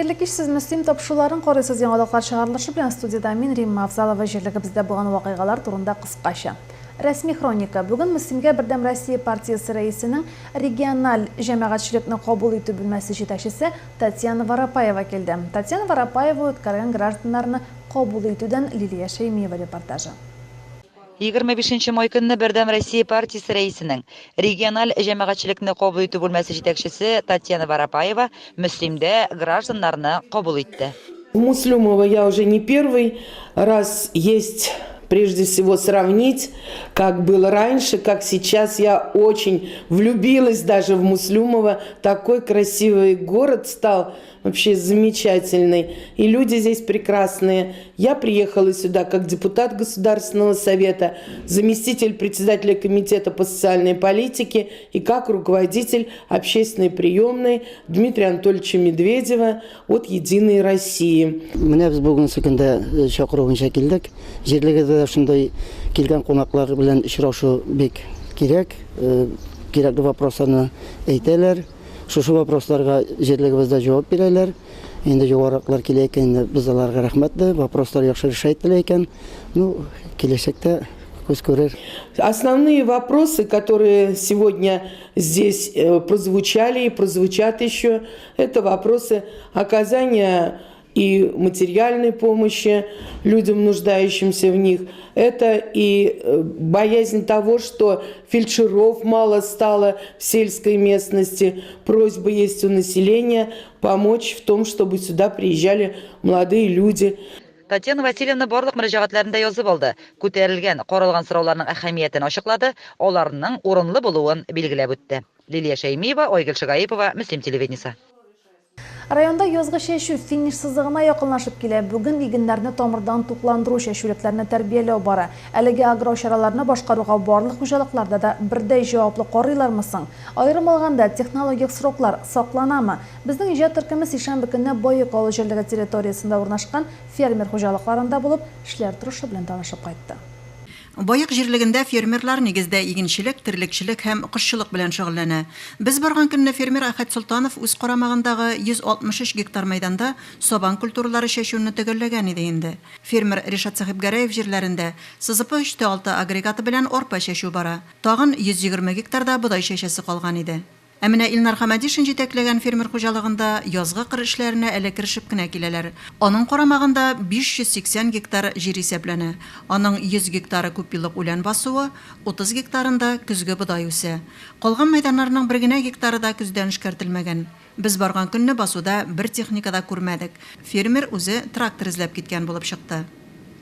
Хәерле кич, сез Мөслим тапшыруларын карыйсыз. Яңалыклар чыгарылышы белән студияда мин Римма Афзалова. Җирлегебездә булган вакыйгалар турында кыскача. Рәсми хроника. Бүген Мөслимгә Бердәм Россия партиясе рәисенең региональ җәмәгатьчелекне кабул итү бүлмәсе җитәкчесе Татьяна Воропаева килде. Татьяна Воропаева үткәргән гражданнарны кабул итүдән Лилия Шәймиева репортажы. 25 май көнне Бердәм Россия партиясе рәисенең региональ җәмәгатьчелекне кабул итү бүлмәсе җитәкчесе Татьяна Воропаева Мөслимдә гражданнарны кабул итте. В Муслюмово я уже не первый раз есть. Прежде всего сравнить, как было раньше, как сейчас. Я очень влюбилась даже в Муслюмово. Такой красивый город стал, вообще замечательный. И люди здесь прекрасные. Я приехала сюда как депутат Государственного совета, заместитель председателя комитета по социальной политике и как руководитель общественной приемной Дмитрия Анатольевича Медведева от «Единой России». Менә без бүген сөкендә чакыруынча килдек. Җирлегебездә шундай килгән кунаклар белән очрашу бик кирәк. Кирәкле вопросларны әйтәләр. Шушы вопросларга җирлегебездә җавап бирәләр. Инде югарыклар килә икән, без аларга рәхмәтле. Вопрослар яхшы решәйтелә икән. Киләчәктә күз күрер. Основные вопросы, которые сегодня здесь прозвучали и прозвучат еще, это вопросы оказания и материальной помощи людям, нуждающимся в них. Это и боязнь того, что фельдшеров мало стало в сельской местности. Просьба есть у населения помочь в том, чтобы сюда приезжали молодые люди. Татьяна Васильевна барлык мөрәҗәгатьләрендә язып алды. Күтәрелгән, каралган сорауларның әһәмиятен ачыклады, аларның урынлы булуын билгеләп үтте. Лилия Шәймиева, Айгөл Шыгаипова, Мөслим телевидениесе. Районда язгы чәчү финиш сызыгына якынлашып килә. Бүген игеннәрне тамырдан тукландыру чәчүлекләрне тәрбияләү бара. Әлеге агро чараларны башкаруга барлык хуҗалыкларда да бердәй җаваплы карыйлармы соң? Аерым алганда технологик сроклар сакланамы? Безнең иҗат төркеме сишәмбе көнне Боек авыл җирлеге территориясендә урнашкан фермер хуҗалыкларында булып, эшләр торышы белән танышып кайтты. Боек җирлегендә фермерлар нигездә игенчелек, терлекчелек һәм кошчылык белән шөгыльләнә. Без барган көнне фермер Әхәт Солтанов үз карамагындагы 163 гектар мәйданда сабан культуралары чәчүне төгәлләгән иде инде. Фермер Ришат Сахибгәрәев җирләрендә СЗП 3.6 агрегаты белән арпа чәчү бара. Тагын 120 гектарда бодай чәчәсе калган иде. Әмінә Илнар Хамадишин җитәкләгән фермер хуҗалыгында язгы кыр эшләренә әле керешеп кенә киләләр. Аның карамагында 580 гектар җир исәпләнә. Аның 100 гектары күпьеллык үлән басуы, 30 гектарында көзге бодай үсә. Калган мәйданнарның бер генә гектары да көздән эшкәртелмәгән. Без барган көнне басуда бер техникада күрмәдек. Фермер үзе трактор эзләп киткән булып чыкты.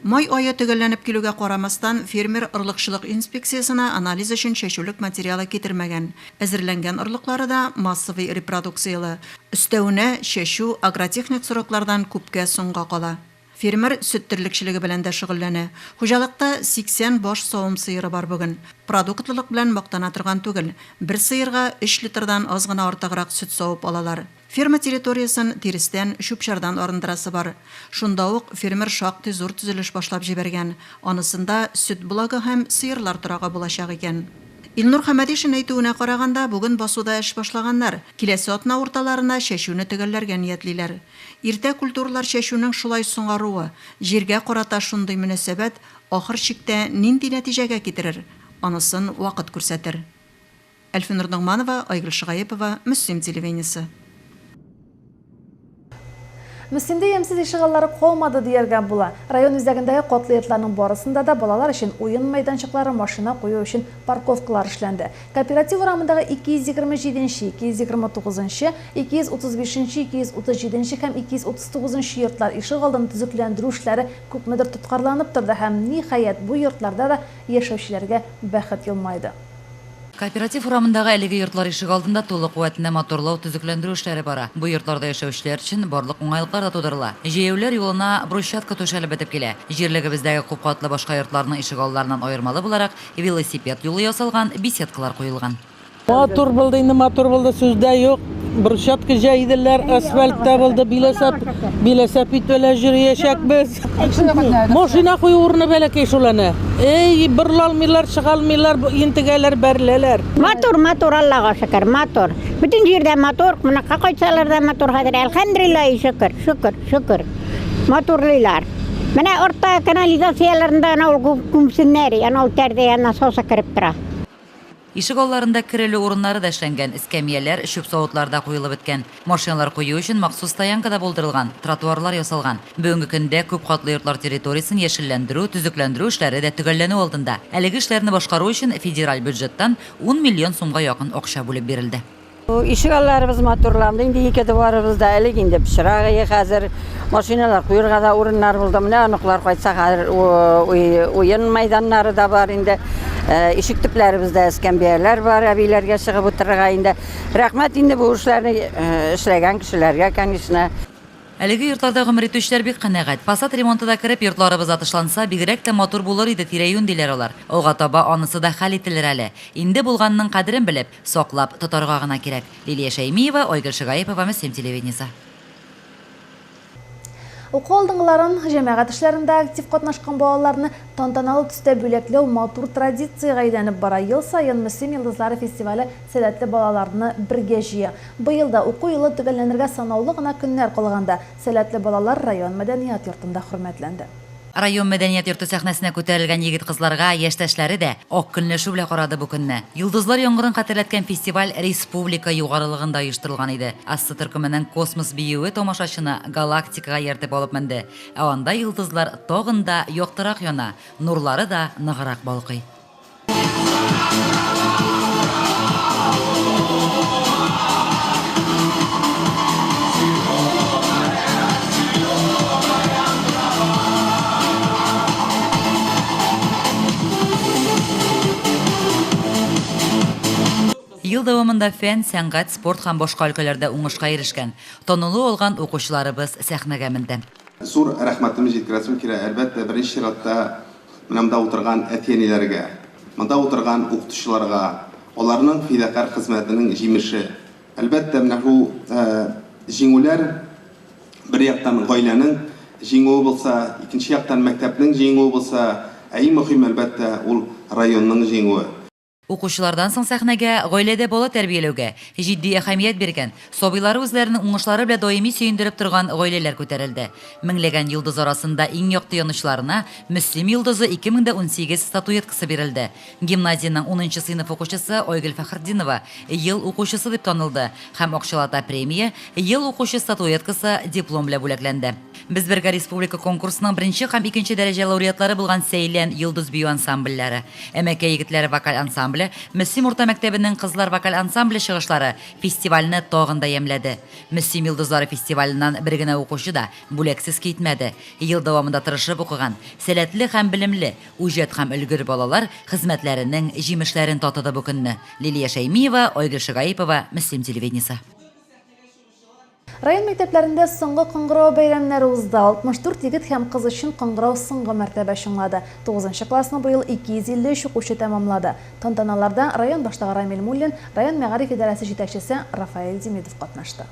Май ае төгәлләнеп килүгә карамастан фермер орлыкчылык инспекциясына анализ өчен чәчүлек материалы китермәгән. Әзерләнгән орлыклары да массовый репродукциялы. Өстәвенә чәчү агротехник сроклардан күпкә соңга кала. Фермер сөт терлекчелеге белән дә шөгыльләнә. Хуҗалыкта 80 баш савым сыеры бар бүген. Продуктлылык белән мактана торган түгел. Бер сыерга 3 литрдан аз гына артыграк сөт савып алалар. Ферма территориясын тиристән, шүпчардан арындырасы бар. Шунда ук фермер шактый зур төзелеш башлап җибәргән. Анысында сөт булагы һәм сыерлар торагы булачак икән. Илнур Хамадишин әйтүенә караганда, бүген басуда эш башлаганнар. Киләсе атна урталарына чәчүне төгәлләргә ниятлиләр. Иртә культуралар чәчүнең шулай соңаруы, җиргә карата шундый мөнәсәбәт ахыр чиктә нинди нәтиҗәгә китерер? Анысын вакыт күрсәтер. Әлфинур Ногманова, Айгөл Шыгаипова, Мөслим телевидениесе. Мөслимдә ямсыз ишегаллары калмады дияргә була. Район үзәгендәге котлетларның барысында да балалар өчен уен мәйданчыклары, машина кую өчен парковкалар эшләнде. Кооператив урамындагы 227, 229, 235, 237 һәм 239 йортлар ишек алдын төзекләндерү эшләре күпмедер тоткарланып торды һәм ниһаять бу йортларда да яшәүчеләргә бәхет елмайды. Кооператив урамындагы әлеге йортлар ишек алдында тулы куәтенә моторлау, төзекләндерү эшләре бара. Бу йортларда яшәүчеләр өчен барлык уңайлыклар да тудырыла. Җәяүләр юлына брусчатка түшәлеп бетеп килә. Җирлегебездәге күп катлы башка йортларның ишек алларыннан аермалы буларак велосипед юлы ясалган, беседкалар куелган. Мотор булды, инде мотор булды, сүздә юк. Брусчатка җәйделәр, асфальтта булды, биләсәп итәләр җөрәячәкбез. Машина кую урыны бәләкәй шуланы. Берлалмыйлар, чыгалмыйлар, интегәләр, бәрләләр. Мотор, Аллага шөкер, мотор. Bütün yerden motor, buna kakaysalarda motor hadir. Elhamdülillah şükür. Motorlular. Bana orta kanalizasyonlarında anal kumsunları, anal terde, anal sosa kırıp dura. Ишек алларында киреле урыннары да эшләнгән, эскәмияләр, шүп савытларда куелып беткән. Машиналар кую өчен махсус стоянкада булдырылган, тротуарлар ясалган. Бүгенге көндә күп катлы йортлар территориясын яшелләндерү, төзекләндерү эшләре дә төгәлләнү алдында. Әлеге эшләрне башкару өчен федераль бюджеттан 10 миллион сумга якын акча бүлеп бирелде. İşgallarımız motorlandı. İndi iki duvarımız da elik indi pişirağıya hazır maşinalar kuyruğa da urunlar buldum. Ne anıklar koysak hazır oyun meydanları da var indi. İşik tüplerimizde eskembiyeler var. Abilerge çıkıp otururğa indi. Rahmet indi bu işlerini işlegen kişilerge kendisine. Әлеге йортларда гомер итүчеләр бик канәгать. Фасад ремонтына кереп йортларыбыз атышланса, бигрәк тә матур булыр иде тирә-юнь диләр алар. Алга таба анысы да хәл ителер әле. Инде булганның кадерен белеп, саклап тотарга гына кирәк. Лилия Шәймиева, Ойгөл Шыгаепова, Мөслим телевидениесе. Уку алдыңғыларын җәмәгать эшләрендә актив катнашкан балаларны тантаналы төстә бүләкләү матур традицияга әйләнеп бара. Ел сайын Мөслим йолдызлары фестивале сәләтле балаларны бергә җыя. Быел да уку елы төгәлләнергә санаулы гына көннәр калганда сәләтле балалар район мәдәният йортында хөрмәтләнде. Район мәдәният йорты сәхнәсенә күтәрелгән егет-кызларга яшьтәшләре дә ак көнләшү белән карады бу көнне. Йолдызлар яңгырын хәтерләткән фестиваль республика югарылыгында оештырылган иде. Ассы төркеменең космос биюе тамашачыны галактикага йөртеп алып менде. Ә анда йолдызлар тагын да яктырак яна, нурлары да ныгырак балкый. Ел дәвамында фән, сәнгать, спорт һәм башка өлкәләрдә уңышка ирешкән. Танылу алган укучыларыбыз сәхнәгә менде. Зур рәхмәтемне җиткерәсем килә. Әлбәттә, беренче чиратта монда утырган әти-әниләргә, монда утырган укытучыларга, аларның фидакар хезмәтенең җимеше. Әлбәттә, менә бу җиңүләр бер яктан гаиләнең җиңүе булса, икенче яктан мәктәпнең җиңүе булса, иң мөһим әлбәттә ул районның җиңүе. Укучылардан соң сәхнәгә гаиләдә бала тәрбияләүгә җитди әһәмият биргән, сабыйлары үзләренең уңышлары белән даими сөендереп торган гаиләләр күтәрелде. Меңләгән йолдыз арасында иң якты янышларына Мөслим йолдызы 2018 статуэткасы бирелде. Гимназияның 10нчы сыйныф укучысы Ойгөл Фәхретдинова ел укучысы дип танылды һәм акчалата премия, ел укучы статуэткасы диплом белән бүләкләнде. Без бергә республика конкурсының беренче һәм икенче дәрәҗә лауреатлары булган Сәйлән йолдыз бию ансамбльләре, Әмәкәй егетләре вокаль ансамбле, Мөслим урта мәктәбенең кызлар вокаль ансамбле чыгышлары фестивальне тагын да ямьләде. Мөслим йолдызлары фестиваленнән бер генә укучы да бүләксез китмәде. Ел дәвамында тырышып укыган, сәләтле һәм белемле, үҗәт һәм өлгер балалар хезмәтләренең җимешләрен татыды бу көнне. Лилия Шәймиева, Ойгөл Шыгаепова, Мөслим телевидениесе. Район мәктәпләрендә соңгы кыңгырау бәйрәмнәре узды. 64 егет һәм кыз өчен кыңгырау соңгы мәртәбә чыңлады. 9нчы классны быел 253 укучы тәмамлады. Тантаналарда район башлыгы Рамил Муллин, район мәгариф идарәсе җитәкчесе Рафаэль Демидов катнашты.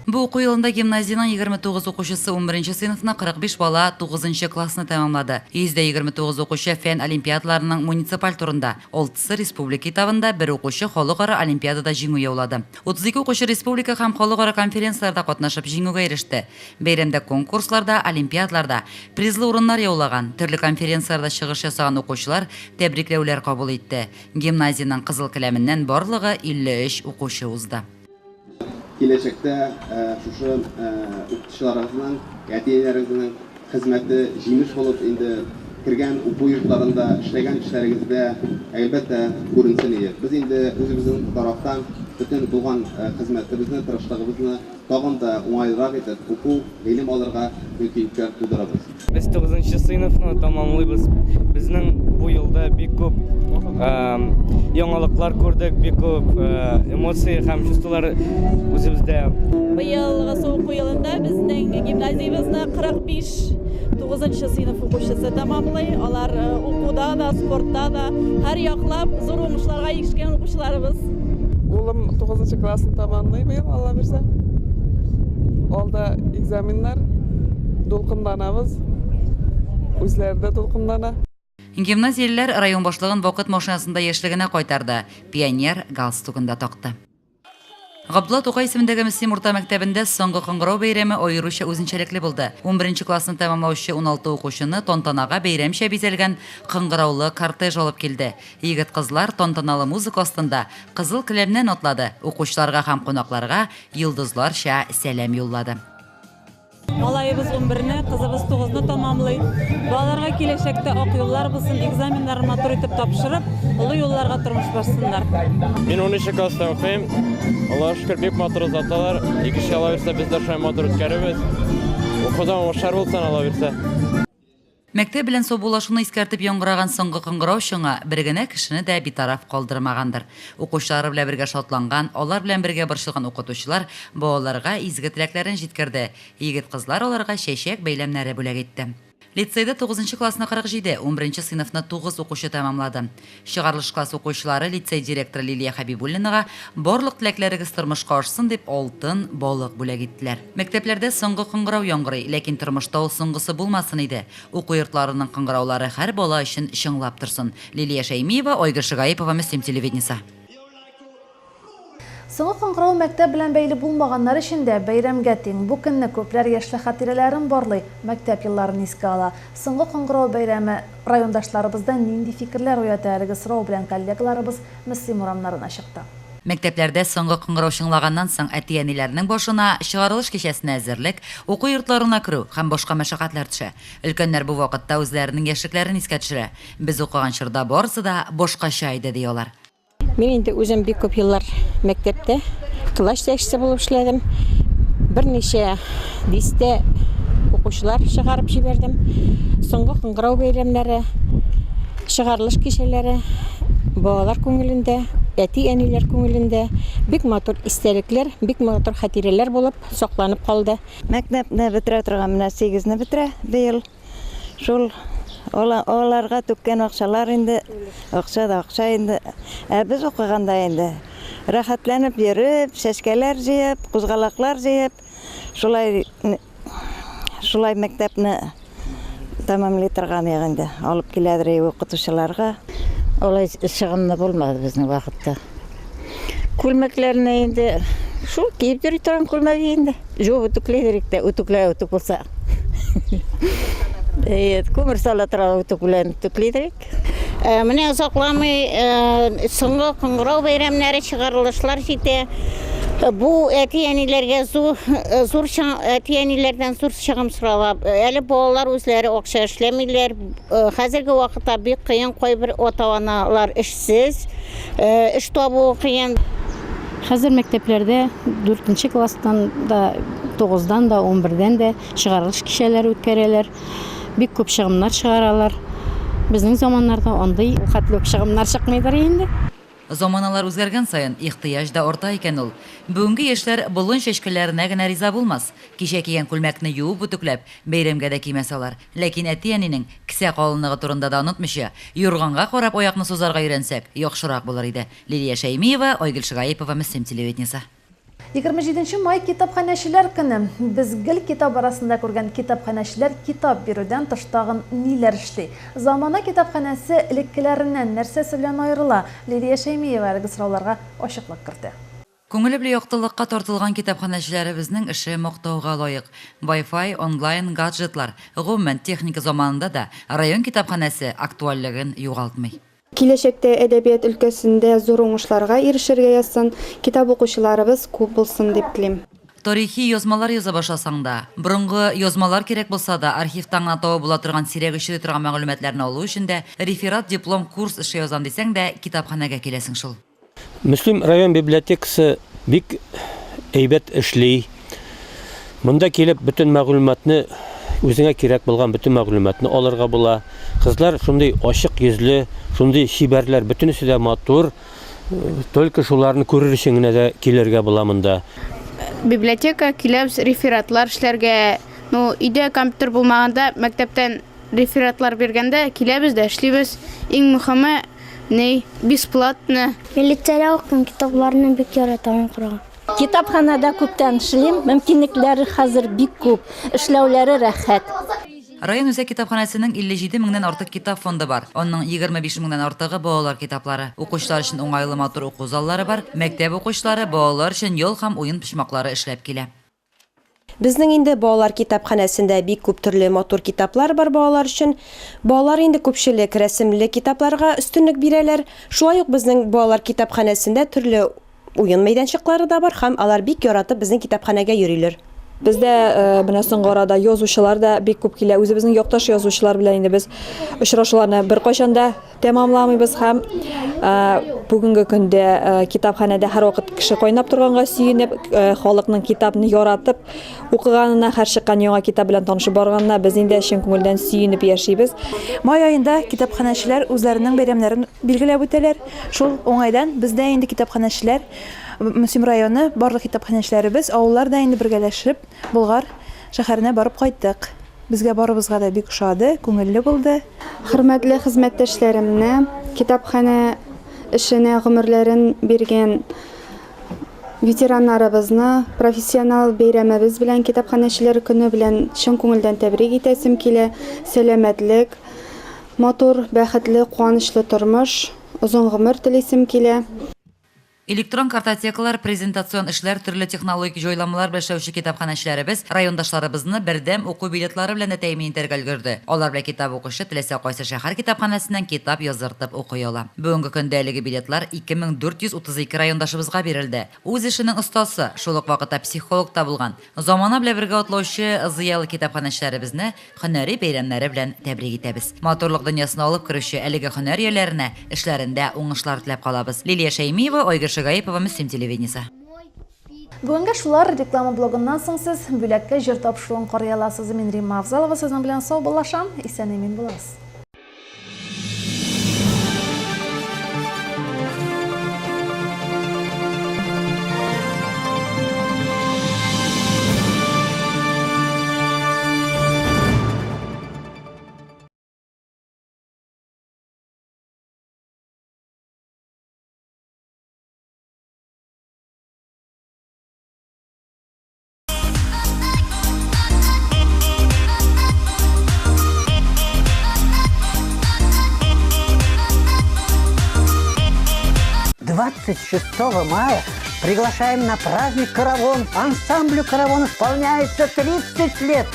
Бу уку елында гимназияның 29 укучысы 11нче сыйныфна 45 бала 9нчы классны тәмамлады. 129 укучы фән олимпиадаларының муниципаль турында, 6-сы республика этабында, 1 укучы халыкара олимпиадада җиңү яулады. 32 укучы республика һәм халыкара конференцияларда катнашып җиңүгә иреште. Бәйрәмдә конкурсларда, олимпиадаларда призлы урыннар яулаган, төрле конференцияларда чыгыш ясаган укучылар тәбрикләүләр кабул итте. Гимназияның кызыл келәменнән барлыгы 53 укучы узды. Киләчәктә шушы укытучыларыбызның, әти-әниләребезнең хезмәте җимеш булып инде кергән уку йортларында эшләгән эшләрегездә әлбәттә күренсен иде. Без инде үзебезнең тарафтан бөтен булган хезмәтебезне, тырышлыгыбызны тагын да уңайлырак итеп, уку, гыйлем алырга мөмкинлекләр тудырабыз. Biz 9нчы сыйныфны тәмамлыйбыз. Безнең бу елда бик күп яңалыклар күрдек, бик күп эмоция һәм чувстволар үзебездә. Быелгы уку елында безнең гимназиябызны 45 9нчы сыйныф укучысы тәмамлый. Алар укуда да, спортта да һәр яклап зур уңышларга ирешкән укучыларыбыз. Улым 9нчы классын тәмамлый быел, Алла бирсә. Алда экзаменнар, дулкынданабыз. Үзләрдә дулкындана. Гимназияләр район башлыгын вакыт машинасында яшьлегенә кайтарды. Пионер галстугында такты. Габдулла Тукай исемендәге Мөслим урта мәктәбендә соңгы кыңгырау бәйрәме аеруча үзенчәлекле булды. 11 классны тәмамлаучы 16 укучыны тантанага бәйрәмчә бизәлгән кыңгыраулы кортеж алып килде. Егет-кызлар тантаналы музыка астында кызыл келәмнән атлады. Укучыларга һәм кунакларга йолдызларча сәлам юллады. Малайыбыз 11-не, кызыбыз 9-ны тамамлый. Балаларга киләчәктә ак юллар булсын, экзаменнарын матур итеп тапшырып, олы юлларга тормыш башсыннар. Мин 10 класста укыйм. Аллаһка шөкер, бик матур узаталар. Икенче ала бирсә, без дә шулай матур үткәрәбез. Укудан уңышлар булсын, ала бирсә. Мәктәп белән собулашуны искәртеп яңгыраган соңгы кыңгырау шуңа бер генә кешене дә битараф калдырмагандыр. Укучылары белән бергә шатланган, алар белән бергә борчылган укытучылар балаларга изге теләкләрен җиткерде. Егет-кызлар аларга чәчәк бәйләмнәре бүләк итте. Лицейда 9 классына 47, 11 сыйныфны 9 укучы тәмамлады. Чыгарылыш класс укучылары лицей директоры Лилия Хабибуллинага барлык теләкләрегез тормышка ашсын дип алтын балык бүләк иттеләр. Мәктәпләрдә соңгы кыңгырау яңгырый, ләкин тормышта ул соңгысы булмасын иде. Уку йортларының кыңгыраулары һәр бала өчен чыңлап торсын. Лилия Шәймиева, Ольга Шигаипова, Мөслим телевидениесе. Соңгы кыңгырау мәктәп белән бәйле булмаганнар өчен дә бәйрәмгә тиң. Бу көнне күпләр яшьлек хатирәләрен барлый, мәктәп елларын искә ала. Соңгы кыңгырау бәйрәме райондашларыбыздан нинди фикерләр уята әлеге сорау белән коллегаларыбыз Мөслим урамнарына чыкты. Мәктәпләрдә соңгы кыңгырау чыңлаганнан соң әти-әниләрнең башына чыгарылыш кичәсенә әзерлек, уку йортларына керү һәм башка мәшәкатьләр төшә. Өлкәннәр бу вакытта үзләренең яшьлекләрен искә төшерә. Без укыган чорда барысы да башкача иде диyorlar. Мен инде үзем бик күп еллар мәктәптә класс җитәкчесе булып эшләдем. Берничә дистә укучылар чыгарып җибәрдем. Соңгы кыңгырау бәйрәмнәре, чыгарылыш кичәләре балалар күңелендә, әти-әниләр күңелендә бик матур истәлекләр, бик матур хатирәләр булып сакланып калды. Мәктәпне бетерә торган менә 8-не бетерә быел. Шул Оларга төккән акчалар инде, акча инде. Без укыганда инде рәхәтләнеп йөреп, чәчкәләр җыеп, кузгалаклар җыеп, шулай мәктәпне тәмамлый торган инде. Алып киләдер укытучыларга. Олай чыгымны булмады безнең вакытта. Күлмәкләрне инде шул киеп йөри торган күлмәк инде. Җуып үтүкләдерик тә, үтүкләп булса. Күмер сала торган үтүк белән үтүкләдерик. Менә озакламый соңгы кыңгырау бәйрәмнәре чыгарылышлар җитә. Бу әти-әниләргә зур әти-әниләрдән зур чыгым сорала. Әле балалар үзләре акча эшләмиләр. Хәзерге вакытта бик кыен, кайбер ата-аналар эшсез, эш табу кыен. Хәзер мәктәпләрдә 4 класстан да, 9-дан да, 11-дән дә чыгарылыш кичәләре үткәрәләр. Бик күп чыгымнар чыгаралар. Безнең заманнарда андый хәтле чыгымнар чыкмыйдыр инде. Заманалар үзгәргән саен ихтыяҗ да арта икән ул. Бүгенге яшьләр болын чәчкәләренә генә риза булмас. Кичә кигән күлмәкне юып үтүкләп, бәйрәмгә дә кимәсәләр. Ләкин әти-әнинең кисә калынлыгы турында да онытмыйча, юрганга карап аякны сузарга өйрәнсәк, яхшырак булыр иде. Лилия Шәймиева, Ольга Шигаипова, Мөслим телевидениесе. 27 май китапханәчеләр көне. Без гел китап арасында күргән китапханәчеләр китап бирүдән тыштагын ниләр эшли? Замана китапханәсе элеккеләреннән нәрсәсе белән аерыла? Лилия Шәймиева әлеге сорауларга ачыклык кертте. Күңеле белән яктылыкка тартылган китапханәчеләребезнең эше мактауга лаек. Wi-Fi, онлайн гаджетлар, гомумән техника заманында да район китапханәсе актуальлыгын югалтмый. Киләчәктә әдәбият өлкәсендә зур уңышларга ирешергә язсын, китап укучыларыбыз күп булсын дип телим. Тарихи язмалар яза башласаң да, борынгы язмалар кирәк булса да, архивтан гына табып була торган сирәк очрый торган мәгълүматларны алу өчен дә реферат, диплом, курс эше язам дисәң дә, китапханәгә киләсең шул. Мөслим район библиотекасы бик әйбәт эшли. Монда килеп бөтен мәгълүматны, үзеңә кирәк булган бөтен мәгълүматны алырга була. Кызлар шундый ачык йөзле, шундый шибәрләр, бөтенесе дә матур. Только шуларны күрер өчен генә дә килергә була монда. Библиотека килеп рефератлар эшләргә, өйдә компьютер булмаганда, мәктәптән рефератлар биргәндә киләбез дә эшлибез. Иң мөһиме бесплатно. Лицейда укыган китапларны бик яратам укырга. Китапханада күптән эшлим, мөмкинлекләре хәзер бик күп, эшләүләре рәхәт. Район үзәк китапханәсенең 57 меңнән артык китап фонды бар. Аның 25 меңнән артыгы балалар китаплары. Укучылар өчен уңайлы матур уку заллары бар. Мәктәп укучылары балалар өчен ял һәм уен почмаклары эшләп килә. Безнең инде балалар китапханәсендә бик күп төрле матур китаплар бар балалар өчен. Балалар инде күпчелек рәсемле китапларга өстенлек бирәләр. Шулай ук безнең балалар китапханәсендә төрле уен мәйданчыклары да бар һәм алар бик яратып безнең китапханәгә йөриләр. Бездә менә соңгы арада язучылар да бик күп килә. Үзебезнең якташ язучылар белән инде без очрашуларны беркайчан да тәмамламыйбыз һәм бүгенге көндә китапханәдә һәрвакыт кеше кайнап торганга сөенеп, халыкның китапны яратып укыганына, һәр чыккан яңа китап белән танышып барганына без инде чын күңелдән сөенеп яшибез. Май аенда китапханәчеләр үзләренең бәйрәмнәрен билгеләп үтәләр. Шул уңайдан бездә инде китапханәчеләр Мөсим районы барлык китапханәчеләребез авылларда инде бергәләшеп Болгар шәһәренә барып кайттык. Безгә барыбызга да бик ошады, күңелле булды. Хөрмәтле хезмәттәшләремне, китапханә эшенә гомерләрен биргән ветераннарыбызны профессионал бәйрәмебез белән, китапханәчеләр көне белән чын күңелдән тәбрик итәсем килә. Сәламәтлек, матур, бәхетле, куанычлы тормыш, озын гомер телисем килә. Электрон картотекалар, презентацион эшләр, төрле технологик җайламалар беләшәүче китапханәчеләребез райондашларыбызны бердәм уку билетлары белән дә тәэмин итәргә өлгерде. Алар белән китап укучы теләсә кайсы шәһәр китапханәсеннән китап яздыртып укый ала. Бүгенге көндә әлеге билетлар 2432 райондашыбызга бирелде. Үз эшенең остасы, шул ук вакытта психолог та булган. Замана белән бергә атлаучы зыялы китапханәчеләребезне һөнәри бәйрәмнәре белән тәбрик итәбез. Матурлык дөньясына алып керүче әлеге һөнәр ияләренә эшләрендә уңышлар теләп калабыз. Лилия Шәймиева, Гаипова, Мөслим телевидениесе. Бүгенге шулар реклама блогыннан соң сез бүләккә җыр тапшыруын карый аласыз. Мин Римма Авзалова сезнең белән сау булашам. Исән-имин буласыз. Мая приглашаем на праздник «Каравон». Ансамблю «Каравон» исполняется 30 лет.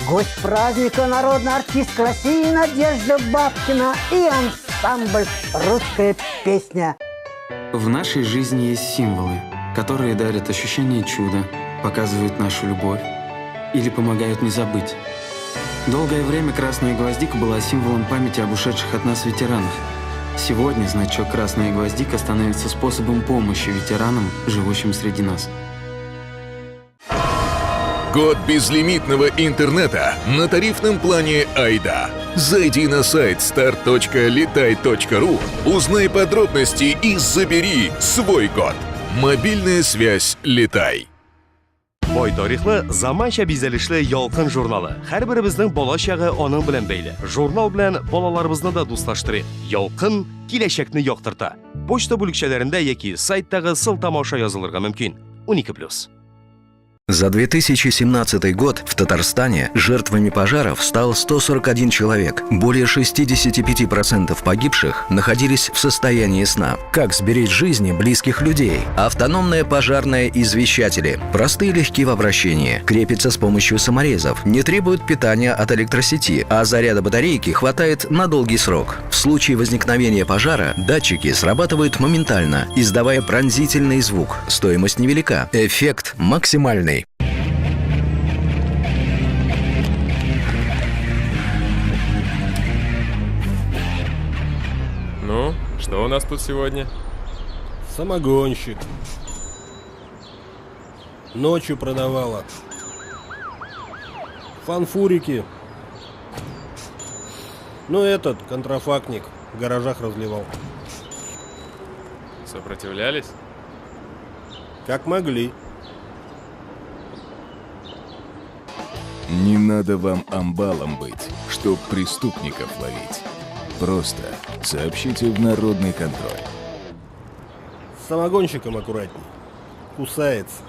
Гость праздника — народный артист России Надежда Бабкина и ансамбль «Русская песня». В нашей жизни есть символы, которые дарят ощущение чуда, показывают нашу любовь или помогают не забыть. Долгое время красная гвоздика была символом памяти об ушедших от нас ветеранах. Сегодня значок «Красная гвоздика» становится способом помощи ветеранам, живущим среди нас. Год безлимитного интернета на тарифном плане «Айда». Зайди на сайт start.letai.ru, узнай подробности и забери свой год. Мобильная связь «Летай». Бай тарихлы, заманча бизәлешле ялкын журналы. Һәрберебезнең бала чагы аның белән бәйле. Журнал белән балаларыбызны да дуслаштырый. Ялкын киләчәкне яктырта. Почта бүлекчәләрендә яки сайттагы сылтамаша язылырга мөмкин. 12+. За 2017 год в Татарстане жертвами пожаров стал 141 человек. Более 65% погибших находились в состоянии сна. Как сберечь жизни близких людей? Автономные пожарные извещатели. Простые и легкие в обращении. Крепятся с помощью саморезов. Не требуют питания от электросети, а заряда батарейки хватает на долгий срок. В случае возникновения пожара датчики срабатывают моментально, издавая пронзительный звук. Стоимость невелика. Эффект максимальный. Ну, что у нас тут сегодня? Самогонщик. Ночью продавала. Фанфурики. Ну, этот, контрафактник, в гаражах разливал. Сопротивлялись? Как могли. Не надо вам амбалом быть, чтоб преступников ловить. Просто сообщите в народный контроль. С самогонщиком аккуратней. Кусается.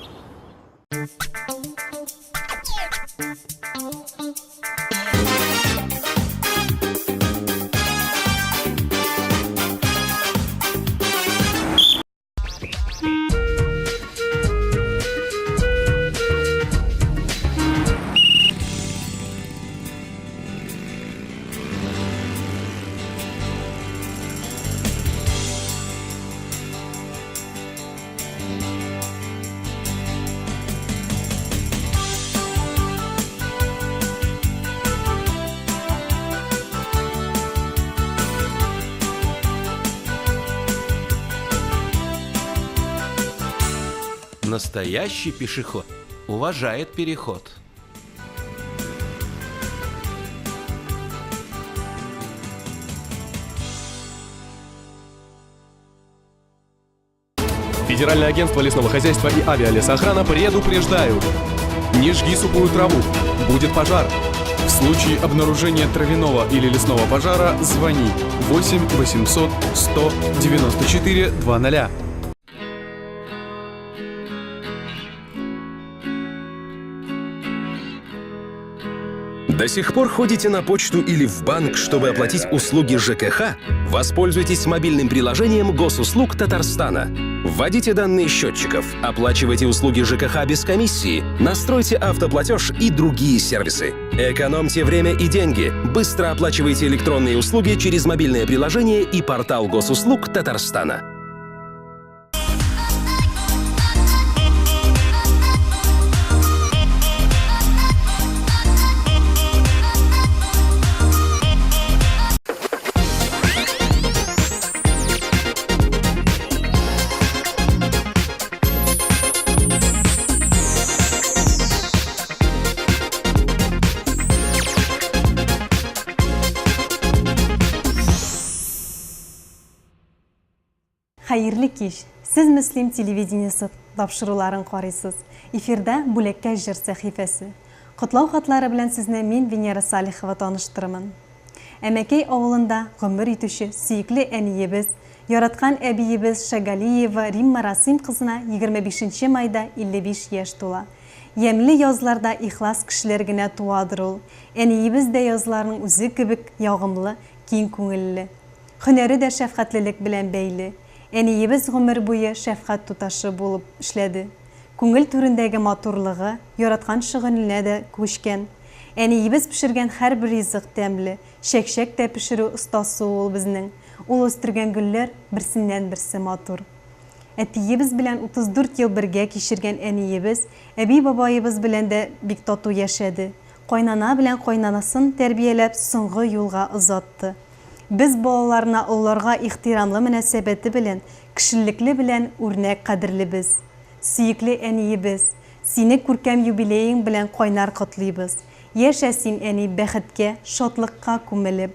Настоящий пешеход уважает переход. Федеральное агентство лесного хозяйства и авиалесоохрана предупреждают. Не жги сухую траву, будет пожар. В случае обнаружения травяного или лесного пожара звони 8 800 100 94 00. До сих пор ходите на почту или в банк, чтобы оплатить услуги ЖКХ? Воспользуйтесь мобильным приложением Госуслуг Татарстана. Вводите данные счетчиков, оплачивайте услуги ЖКХ без комиссии, настройте автоплатеж и другие сервисы. Экономьте время и деньги. Быстро оплачивайте электронные услуги через мобильное приложение и портал Госуслуг Татарстана. Hayırlı kеш. Siz Müslim televideniyesi topshiruvlarini qaraysiz. Efirda Bo'lakka jir sahifasi. Qutlov xatlari bilan sizni men Venera Salihova tanishtiraman. Amakay ovulida g'umr etuvchi suyukli aniyimiz, yaratgan abiyimiz Shagaliyeva Rimma Rasim qizina 25 mayda 55 yosh to'la. Yemli yozlarda ixlos kishilargina tuadir ul. Aniyimiz de yozlarning o'zi kibik yog'imli, keng ko'ngilli. Hunari da shafqatlilik bilan beyli. Aniyimiz g'umr bo'yi shafqat tutashi bo'lib ishladi. Ko'ngil turindagi motorligi yaratgan shig'inlarga da ko'shgan. Aniyimiz pishirgan har bir rizq tamli, shak-shakda pishiruv ustasi ol bizning. Ul o'stirgan gullar birsinden birsi motor. Atiyimiz bilan 34 yil birga kechirgan aniyimiz, abi boboyimiz bilan da bek totuv yashadi. Qo'ynana bilan qo'ynanasin tarbiyalab so'nggi yo'lga uzatdi. Biz bolalarına onlarga ihtiramlı münasebeti bilen, kişilikli bilen örnek qadirli biz. Suyukli aniyimiz, seni kurkam yubileyin bilen qoynar qutlaybiz. Yaşasın ani baxtga, şodlikqa ko'milib,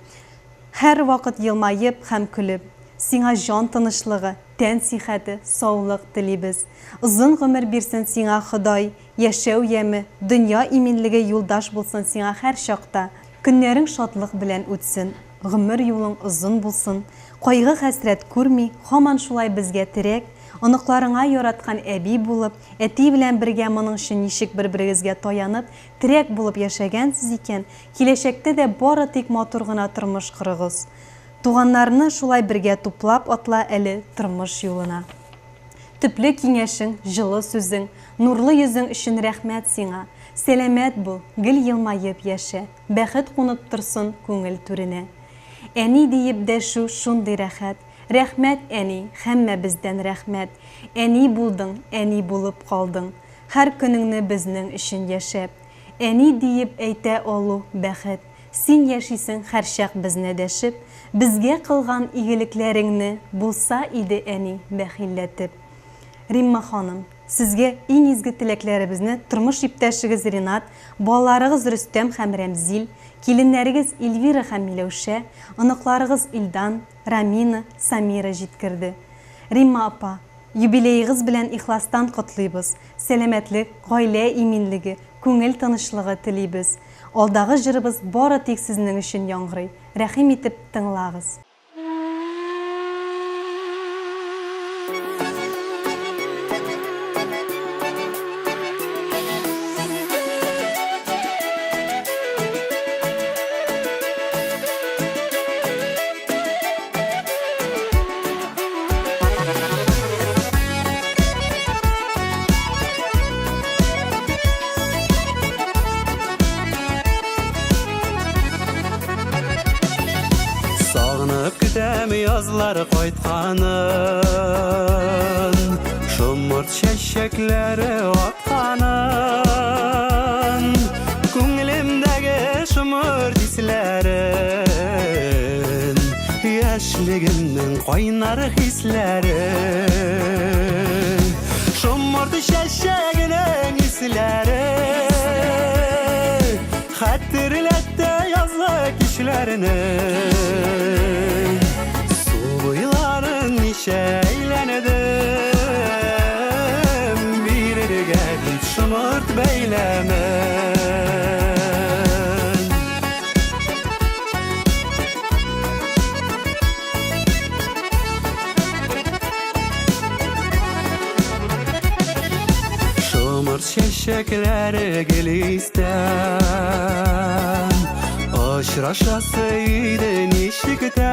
har vaqt yilmayib ham kulib. Sina jon tinchlig'i, tan sihhati, sog'lik tilaybiz. Uzun umr bersin sina Xudoy, yashav yemi, dunyo eminligi yo'ldosh bo'lsin sina har chaqda. Kunlaring shodlik bilan o'tsin. G'umr yo'ling uzun bo'lsin. Qo'yg'i hasrat ko'rmay, hamon shulay bizga tirek, aniqlaringga yaratgan abi bo'lib, ati bilan birga mening shu nishik bir-biringizga toyanib, tirek bo'lib yashagansiz ekan, kelajakda da bora tek motorg'ina turmush qurig'iz. Tuğanlarını şulay birge toplap atla eli turmush yo'lina. Tüplü kengashing, жылы so'zing, nurli yuzing uchun rahmat sing'a. Selamat bo'l, gil yilmayib yasha, baxt qo'nib tursin ko'ngil turine. Ani deyib de shunday rahat. Rahmat ani, hamma bizdan rahmat. Ani bo'lding, ani bo'lib qolding. Har kuningni bizning uchun yashab. Ani deyib ayta olu baxt. Sen yashaysan har shaq bizni dashib. Bizga qilgan igiliklaringni bo'lsa edi ani baxillatib. Rimma xonim, sizga eng ezgi tilaklarimizni turmush yurtdoshingiz Rinat, bolalarınız Rüstem ham Ramzil, kelinlarigiz Elvira ham Milawsha, aniqlarigiz Ildan, Ramina, Samira yetkirdi. Rimma opa, yubileyingiz bilan ixlosdan qutlaymiz. Salomatlik, oila eminligi, ko'ngil tinchligi tilaymiz. Oldagi jirimiz bora tek sizning uchun yong'ray. Rahim etib tinglag'iz. Yazlar qaytqanın, şumurt çeşekleri atqanın, ko'nglimdagi şumurt hislerin, yaşligimning qaynar hisleri, Şomordu şeşeginin isleri Hatırlattı yazlık işlerini Suyların işeylenedim Bir gelip şomort beylemen Şeşekleri gelisten Aşraşasıydı nişikten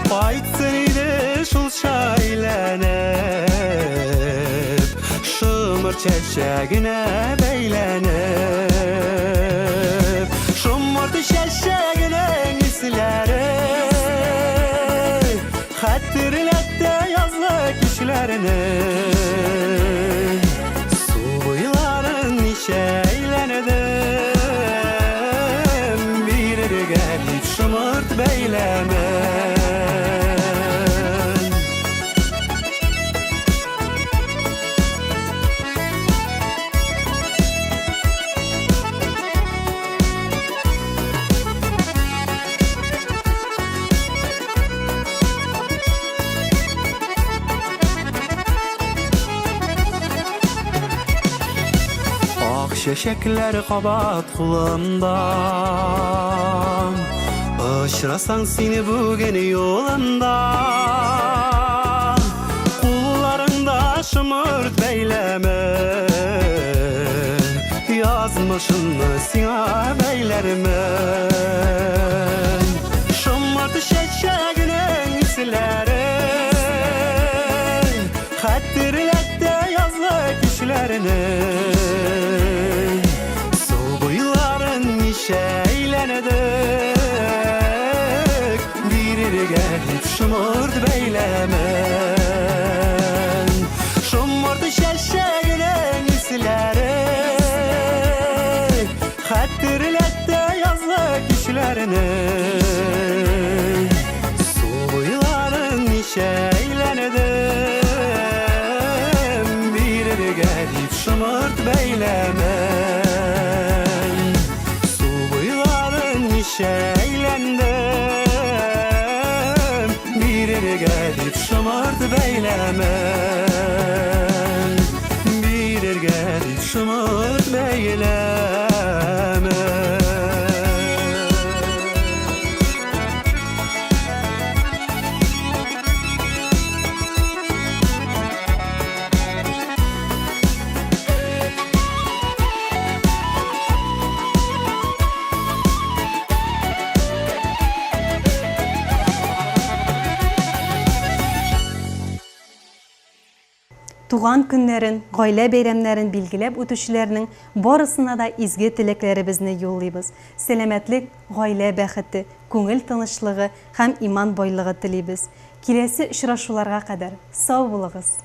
Qaytsıydı şul şaylenip Şımır çeşegine beylenip Şımırdı şeşeginin isleri Hatırlattı yazlık işlerini Şeylenedim bir gelip şımırt beylemen Şeşekler kabat kulağımdan Aşırasan seni bugün yolundan Kullarında şımırt beyleme Yazmışını sina beylermen Şımırt şeşeginin isleri Hatırlattı yazlık işlerini Şeylenedik bir gelip şımırt beylemen Şımırt şeşeginin isleri Hatırlattı yazlık işlerini Suyların şeylenedim bir gelip şımırt beylemen Şeylendim bir gelip şımırt beylemen Bir gelip şımırt beylemen Туған күннәрен, гаилә бәйрәмнәрен билгеләп үтүчеләрнең барысына да изге теләкләребезне юллыйбыз. Сәламәтлек, гаилә бәхете, күңел тынычлыгы һәм иман байлыгы телибез. Киләсе очрашуларга кадәр сау булыгыз.